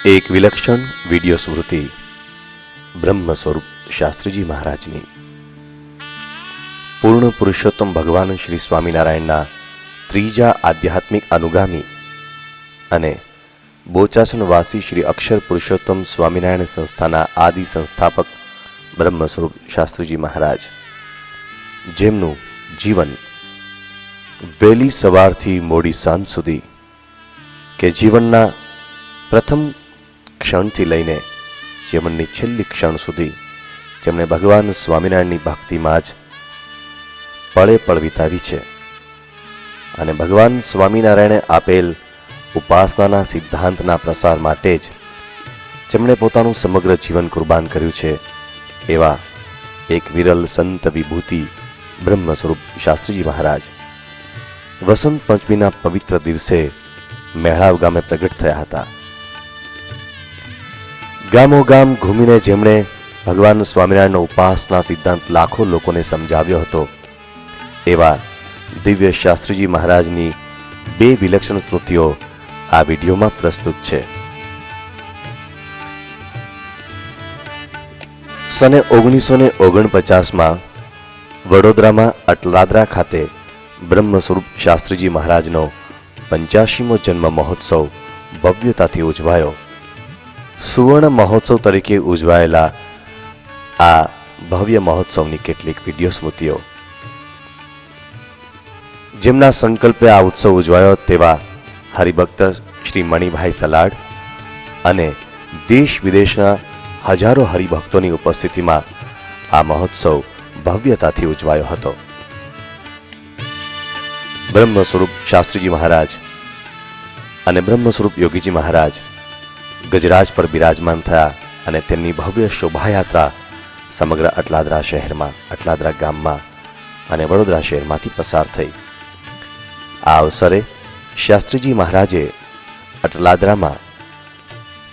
એક વિલક્ષણ વિડીયો સ્મૃતિ બ્રહ્મ સ્વરૂપ શાસ્ત્રીજી મહારાજની. પૂર્ણ પુરુષોત્તમ ભગવાન શ્રી સ્વામિનારાયણના ત્રીજા આધ્યાત્મિક અનુગામી અને બોચાસણવાસી શ્રી અક્ષર પુરુષોત્તમ સ્વામિનારાયણ સંસ્થાના આદિ સંસ્થાપક બ્રહ્મ સ્વરૂપ શાસ્ત્રીજી મહારાજ, જેમનું જીવન વહેલી સવારથી મોડી સાંજ સુધી કે જીવનના પ્રથમ ક્ષણથી લઈને જીવનની છેલ્લી ક્ષણ સુધી જેમણે ભગવાન સ્વામિનારાયણની ભક્તિમાં જ પળે પળ વિતાવી છે અને ભગવાન સ્વામિનારાયણે આપેલ ઉપાસનાના સિદ્ધાંતના પ્રસાર માટે જ જેમણે પોતાનું સમગ્ર જીવન કુરબાન કર્યું છે, એવા એક વિરલ સંત વિભૂતિ બ્રહ્મ સ્વરૂપ શાસ્ત્રીજી મહારાજ વસંત પંચમીના પવિત્ર દિવસે મેળાવ ગામે પ્રગટ થયા હતા. ગામો ગામ ઘૂમીને જેમણે ભગવાન સ્વામિનારાયણનો ઉપાસના સિદ્ધાંત લાખો લોકોને સમજાવ્યો હતો, એવા દિવ્ય શાસ્ત્રીજી મહારાજની બે વિલક્ષણ કૃતિઓ આ વિડીયોમાં પ્રસ્તુત છે. સને 1949માં વડોદરામાં અટલાદરા ખાતે બ્રહ્મ સ્વરૂપ શાસ્ત્રીજી મહારાજનો 85મો જન્મ મહોત્સવ ભવ્યતાથી ઉજવાયો. સુવર્ણ મહોત્સવ તરીકે ઉજવાયેલા આ ભવ્ય મહોત્સવની કેટલીક વિડીયો સ્મૃતિઓ. જેમના સંકલ્પે આ ઉત્સવ ઉજવાયો તેવા હરિભક્ત શ્રી મણિભાઈ સલાડ અને દેશ વિદેશના હજારો હરિભક્તોની ઉપસ્થિતિમાં આ મહોત્સવ ભવ્યતાથી ઉજવાયો હતો. બ્રહ્મ સ્વરૂપ શાસ્ત્રીજી મહારાજ અને બ્રહ્મ સ્વરૂપ યોગીજી મહારાજ ગજરાજ પર બિરાજમાન થયા અને તેમની ભવ્ય શોભાયાત્રા સમગ્ર અટલાદરા શહેરમાં, અટલાદરા ગામમાં અને વડોદરા શહેરમાંથી પસાર થઈ. આ અવસરે શાસ્ત્રીજી મહારાજે અટલાદરામાં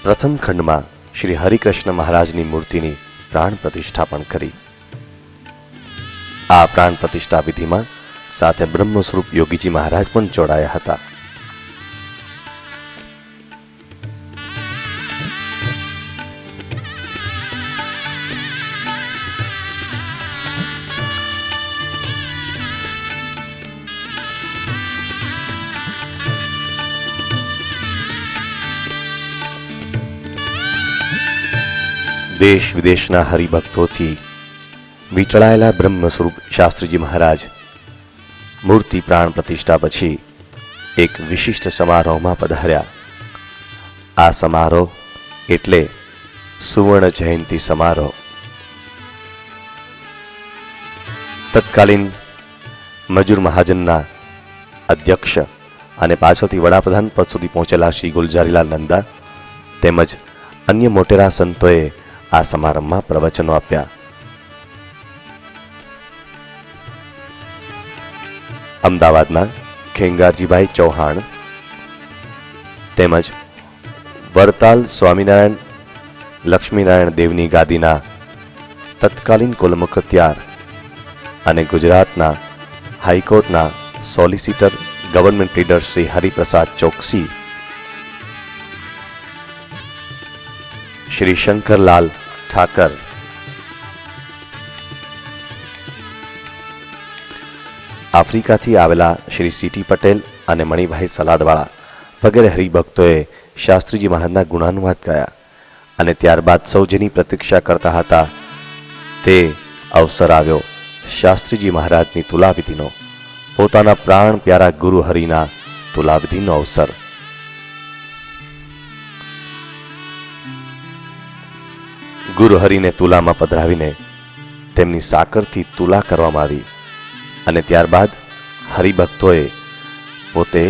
પ્રથમ ખંડમાં શ્રી હરિકૃષ્ણ મહારાજની મૂર્તિની પ્રાણ પ્રતિષ્ઠા પણ કરી. આ પ્રાણ પ્રતિષ્ઠા વિધિમાં સાથે બ્રહ્મ સ્વરૂપ યોગીજી મહારાજ પણ જોડાયા હતા. દેશ વિદેશના હરિભક્તોથી વીંટળાયેલા બ્રહ્મ સ્વરૂપ શાસ્ત્રીજી મહારાજ મૂર્તિ પ્રાણ પ્રતિષ્ઠા પછી એક વિશિષ્ટ સમારોહમાં પધાર્યા. આ સમારોહ એટલે સુવર્ણ જયંતિ સમારોહ. તત્કાલીન મજૂર મહાજનના અધ્યક્ષ અને પાછળથી વડાપ્રધાન પદ સુધી પહોંચેલા શ્રી ગુલજારીલાલ નંદા તેમજ અન્ય મોટેરા સંતોએ આ સમારંભમાં પ્રવચનો આપ્યા. અમદાવાદના ખેંગારજીભાઈ ચૌહાણ તેમજ વરતાલ સ્વામિનારાયણ લક્ષ્મીનારાયણ દેવની ગાદીના તત્કાલીન કુલમુખત્યાર અને ગુજરાતના હાઈકોર્ટના solicitor government leader Shri Hariprasad Choksi, Shri Shankarlal Thakar, આફ્રિકાથી આવેલા શ્રી સીટી પટેલ અને મણિભાઈ સલાડવાળા વગેરે હરિભક્તોએ શાસ્ત્રીજી મહારાજના ગુણાનુવાદ ગાયા અને ત્યારબાદ સૌ જેની પ્રતીક્ષા કરતા હતા તે અવસર આવ્યો શાસ્ત્રીજી મહારાજની તુલાવિધિનો, પોતાના પ્રાણ પ્યારા ગુરુ હરિના તુલાવિધિનો અવસર. ગુરુ હરિને તુલામાં પધરાવીને તેમની સાકરથી તુલા કરવામાં આવી અને ત્યારબાદ હરિભક્તોએ પોતે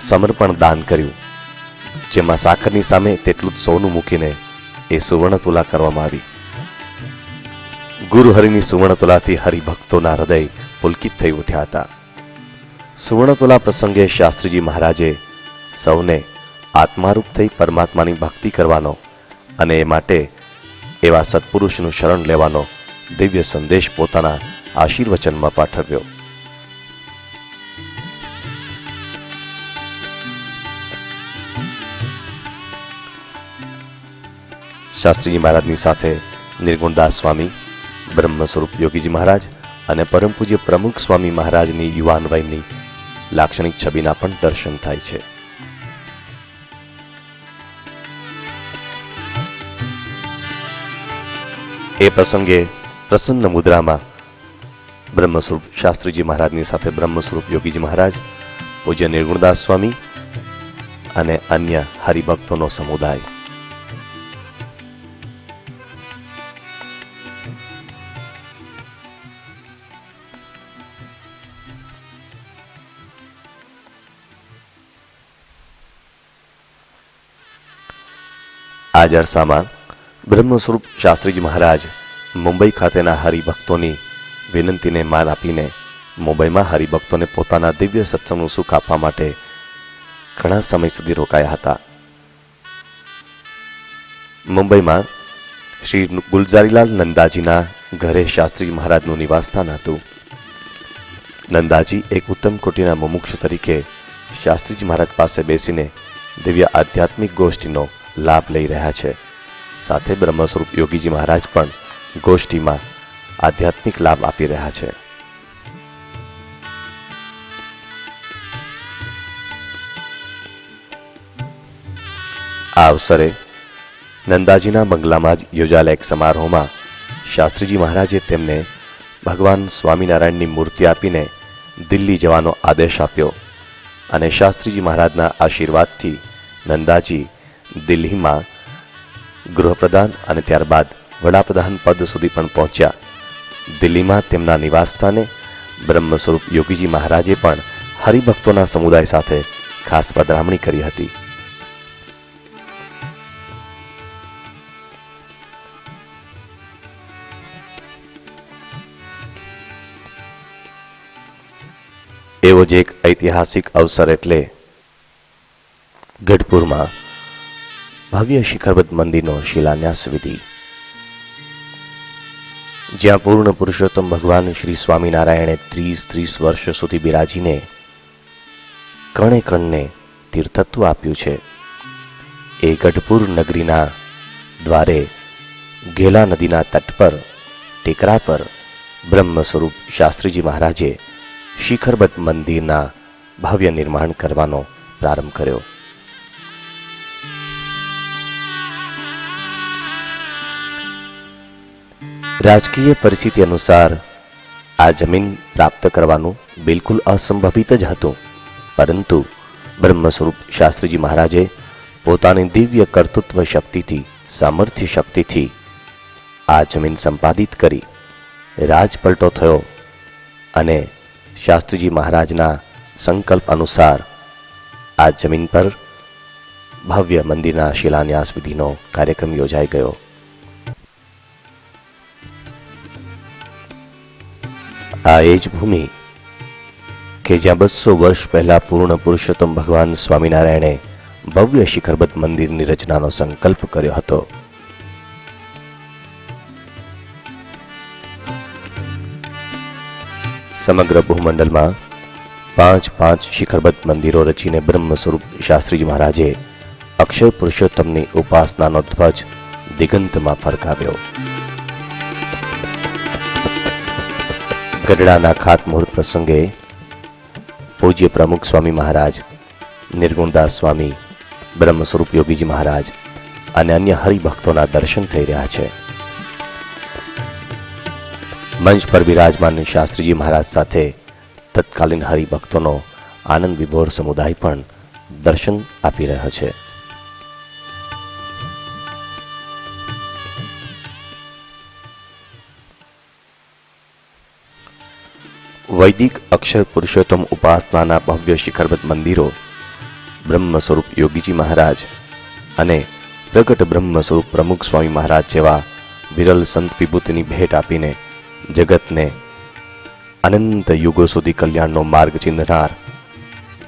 સમર્પણ દાન કર્યું, જેમાં સાકરની સામે તેટલું જ સોનું મૂકીને એ સુવર્ણ તુલા કરવામાં આવી. ગુરુ હરિની સુવર્ણ તુલાથી હરિભક્તોના હૃદય પુલકિત થઈ ઉઠ્યા હતા. સુવર્ણ તુલા પ્રસંગે શાસ્ત્રીજી મહારાજે સૌને આત્મારૂપ થઈ પરમાત્માની ભક્તિ કરવાનો અને એ માટે એવા સત્પુરુષનું શરણ લેવાનો દિવ્ય સંદેશ પોતાના આશીર્વચનમાં પાઠવ્યો. શાસ્ત્રીજી મહારાજની સાથે નિર્ગુણદાસ સ્વામી, બ્રહ્મ સ્વરૂપ યોગીજી મહારાજ અને પરમ પૂજ્ય પ્રમુખ સ્વામી મહારાજની યુવાન વયની લાક્ષણિક છબીના પણ દર્શન થાય છે. એ પ્રસંગે પ્રસન્ન મુદ્રામાં બ્રહ્મ સ્વરૂપ શાસ્ત્રીજી મહારાજની સાથે બ્રહ્મ સ્વરૂપ યોગીજી મહારાજ, પૂજ્ય નિર્ગુણદાસ સ્વામી અને અન્ય હરિભક્તોનો સમુદાય. આ જ અરસામાં બ્રહ્મ સ્વરૂપ શાસ્ત્રીજી મહારાજ મુંબઈ ખાતેના હરિભક્તોની વિનંતીને માન આપીને મુંબઈમાં હરિભક્તોને પોતાના દિવ્ય સત્સંગનું સુખ આપવા માટે ઘણા સમય સુધી રોકાયા હતા. મુંબઈમાં શ્રી ગુલઝારીલાલ નંદાજીના ઘરે શાસ્ત્રીજી મહારાજનું નિવાસસ્થાન હતું. નંદાજી એક ઉત્તમ કોટીના મુમુક્ષુ તરીકે શાસ્ત્રીજી મહારાજ પાસે બેસીને દિવ્ય આધ્યાત્મિક ગોષ્ઠીનો લાભ લઈ રહ્યા છે. સાથે બ્રહ્મ સ્વરૂપ યોગીજી મહારાજ પણ ગોષ્ઠીમાં આધ્યાત્મિક લાભ આપી રહ્યા છે. આ અવસરે નંદાજીના બંગલામાં જ યોજાયેલા એક સમારોહમાં શાસ્ત્રીજી મહારાજે તેમને ભગવાન સ્વામિનારાયણની મૂર્તિ આપીને દિલ્હી જવાનો આદેશ આપ્યો અને શાસ્ત્રીજી મહારાજના આશીર્વાદથી નંદાજી દિલ્હીમાં ગૃહપ્રધાન અને ત્યારબાદ વડાપ્રધાન પદ સુધી પણ પહોંચ્યા. દિલ્હીમાં તેમના નિવાસસ્થાને બ્રહ્મ સ્વરૂપ યોગીજી મહારાજે પણ હરિભક્તોના સમુદાય સાથે ખાસ પધરામણી કરી હતી. એવો જ એક ઐતિહાસિક અવસર એટલે ગઢપુરમાં ભવ્ય શિખરબદ્ધ મંદિરનો શિલાન્યાસ વિધિ, જ્યાં પૂર્ણ પુરુષોત્તમ ભગવાન શ્રી સ્વામિનારાયણે 30 વર્ષ સુધી બિરાજીને કણે કણને તીર્થત્વ આપ્યું છે. એ ગઢપુર નગરીના દ્વારે ઘેલા નદીના તટ પર ટેકરા પર બ્રહ્મ સ્વરૂપ શાસ્ત્રીજી મહારાજે શિખરબદ્ધ મંદિરના ભવ્ય નિર્માણ કરવાનો પ્રારંભ કર્યો. રાજકીય પરિસ્થિતિ અનુસાર આ જમીન પ્રાપ્ત કરવાનું બિલકુલ અસંભવિત જ હતું, પરંતુ બ્રહ્મ સ્વરૂપ શાસ્ત્રીજી મહારાજે પોતાની દિવ્ય કર્તૃત્વ શક્તિથી, સામર્થ્ય શક્તિથી આ જમીન સંપાદિત કરી રાજપલટો થયો અને શાસ્ત્રીજી મહારાજના સંકલ્પ અનુસાર આ જમીન પર ભવ્ય મંદિરના શિલાન્યાસ વિધિનો કાર્યક્રમ યોજાઈ ગયો. આ એ જ ભૂમિ કે જ્યાં 200 વર્ષ પહેલા પૂર્ણ પુરુષોત્તમ ભગવાન સ્વામિનારાયણે ભવ્ય શિખરબદ્ધ મંદિરની રચનાનો સંકલ્પ કર્યો હતો. સમગ્ર ભૂમંડળમાં 5 શિખરબદ્ધ મંદિરો રચીને બ્રહ્મ સ્વરૂપ શાસ્ત્રીજી મહારાજે અક્ષર પુરુષોત્તમની ઉપાસનાનો ધ્વજ દિગંતમાં ફરકાવ્યો. ગઢડાના ખાતમુહૂર્ત પ્રસંગે પૂજ્ય પ્રમુખ સ્વામી મહારાજ, નિર્ગુણદાસ સ્વામી, બ્રહ્મ સ્વરૂપ યોગીજી મહારાજ અને અન્ય હરિભક્તોના દર્શન થઈ રહ્યા છે. મંચ પર બિરાજમાન શાસ્ત્રીજી મહારાજ સાથે તત્કાલીન હરિભક્તોનો આનંદ વિભોર સમુદાય પણ દર્શન આપી રહ્યો છે. વૈદિક અક્ષર પુરુષોત્તમ ઉપાસનાના ભવ્ય શિખરબદ્ધ મંદિરો બ્રહ્મ સ્વરૂપ યોગીજી મહારાજ અને પ્રગટ બ્રહ્મ સ્વરૂપ પ્રમુખ સ્વામી મહારાજ જેવા વિરલ સંત વિભૂતિની ભેટ આપીને જગતને અનંત યુગો સુધી કલ્યાણનો માર્ગ ચિંધનાર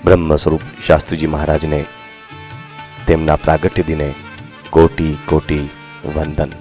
બ્રહ્મ સ્વરૂપ શાસ્ત્રીજી મહારાજને તેમના પ્રાગટ્ય દિને કોટી કોટી વંદન.